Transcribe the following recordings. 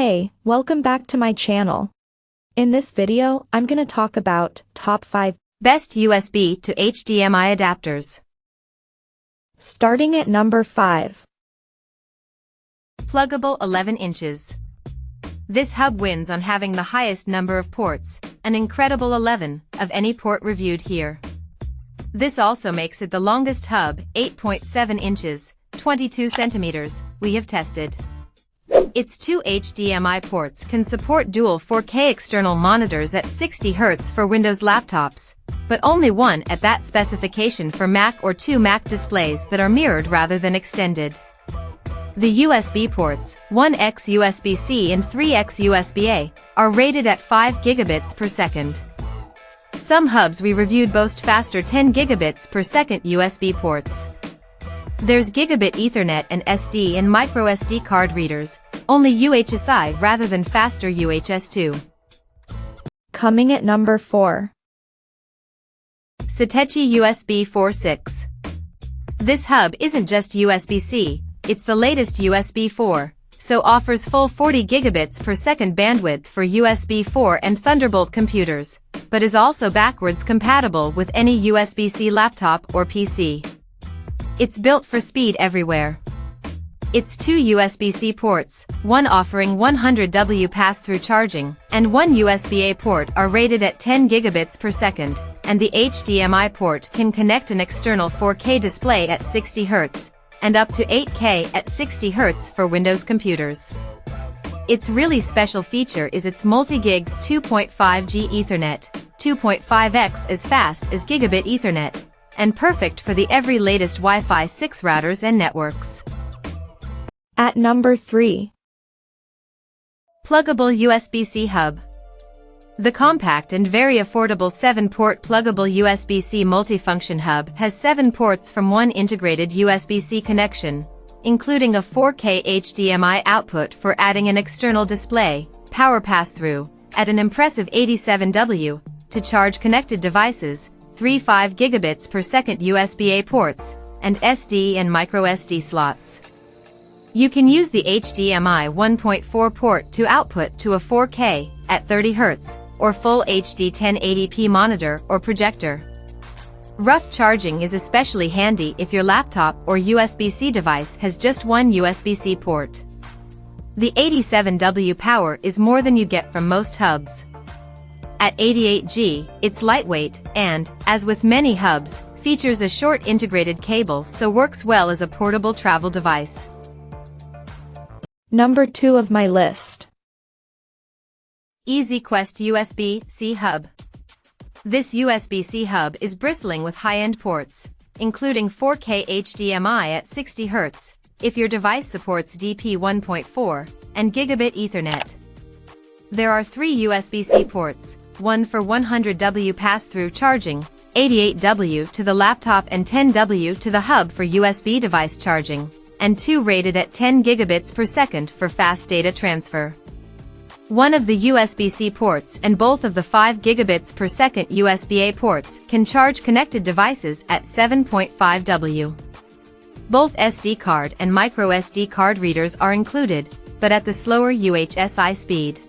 Hey, welcome back to my channel. In this video, I'm gonna talk about top 5 best USB to HDMI adapters. Starting at number 5. Plugable 11 inches. This hub wins on having the highest number of ports, an incredible 11, of any port reviewed here. This also makes it the longest hub, 8.7 inches, 22 centimeters, we have tested. Its two HDMI ports can support dual 4K external monitors at 60 Hz for Windows laptops, but only one at that specification for Mac or two Mac displays that are mirrored rather than extended. The USB ports, 1x USB-C and 3x USB-A, are rated at 5 gigabits per second. Some hubs we reviewed boast faster 10 gigabits per second USB ports. There's Gigabit Ethernet and SD and microSD card readers, only UHSI rather than faster UHS-2. Coming at number 4. Satechi USB 4.6. This hub isn't just USB-C, it's the latest USB 4, so offers full 40 gigabits per second bandwidth for USB 4 and Thunderbolt computers, but is also backwards compatible with any USB-C laptop or PC. It's built for speed everywhere. Its two USB-C ports, one offering 100W pass-through charging, and one USB-A port are rated at 10 gigabits per second, and the HDMI port can connect an external 4K display at 60 Hz, and up to 8K at 60 Hz for Windows computers. Its really special feature is its multi-gig 2.5G Ethernet, 2.5x as fast as Gigabit Ethernet, and perfect for the every latest Wi-Fi 6 routers and networks. At number 3. Plugable USB C Hub. The compact and very affordable 7-port Plugable USB C multifunction hub has 7 ports from one integrated USB-C connection, including a 4K HDMI output for adding an external display, power pass-through, at an impressive 87W, to charge connected devices, 3 5 gigabits per second USB-A ports, and SD and microSD slots. You can use the HDMI 1.4 port to output to a 4K at 30 Hz or full HD 1080p monitor or projector. Rough charging is especially handy if your laptop or USB-C device has just one USB-C port. The 87W power is more than you get from most hubs. At 88G, it's lightweight and, as with many hubs, features a short integrated cable so works well as a portable travel device. Number 2 of my list. EZQuest USB C Hub. This USB C Hub is bristling with high-end ports, including 4K HDMI at 60 Hz, if your device supports DP 1.4, and Gigabit Ethernet. There are 3 USB-C ports, one for 100W pass-through charging, 88W to the laptop and 10W to the hub for USB device charging, and 2 rated at 10 gigabits per second for fast data transfer. One of the USB-C ports and both of the 5 gigabits per second USB-A ports can charge connected devices at 7.5W. Both SD card and microSD card readers are included, but at the slower UHSI speed.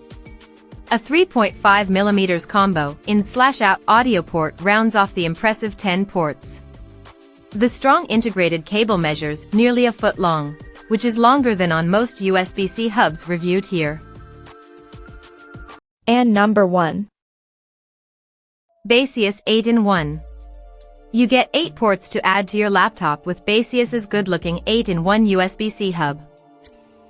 A 3.5mm combo in/out audio port rounds off the impressive 10 ports. The strong integrated cable measures nearly a foot long, which is longer than on most USB-C hubs reviewed here. And number 1. Baseus 8-in-1. You get 8 ports to add to your laptop with Baseus's good-looking 8-in-1 USB-C hub.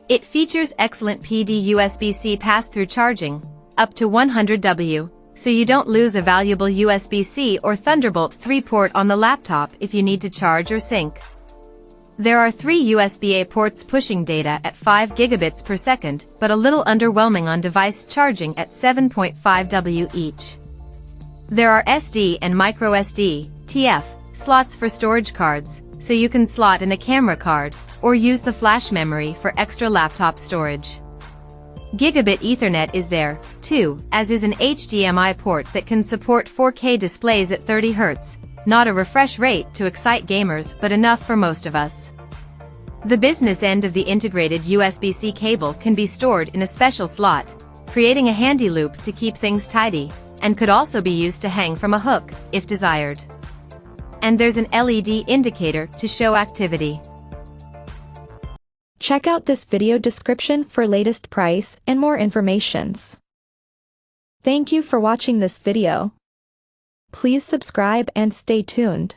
It features excellent PD USB-C pass-through charging, up to 100W, so you don't lose a valuable USB-C or Thunderbolt 3 port on the laptop if you need to charge or sync. There are 3 USB-A ports pushing data at 5 gigabits per second, but a little underwhelming on device charging at 7.5W each. There are SD and microSD, TF, slots for storage cards, so you can slot in a camera card, or use the flash memory for extra laptop storage. Gigabit Ethernet is there, too, as is an HDMI port that can support 4K displays at 30 Hz, not a refresh rate to excite gamers but enough for most of us. The business end of the integrated USB-C cable can be stored in a special slot, creating a handy loop to keep things tidy, and could also be used to hang from a hook, if desired. And there's an LED indicator to show activity. Check out this video description for latest price and more informations. Thank you for watching this video. Please subscribe and stay tuned.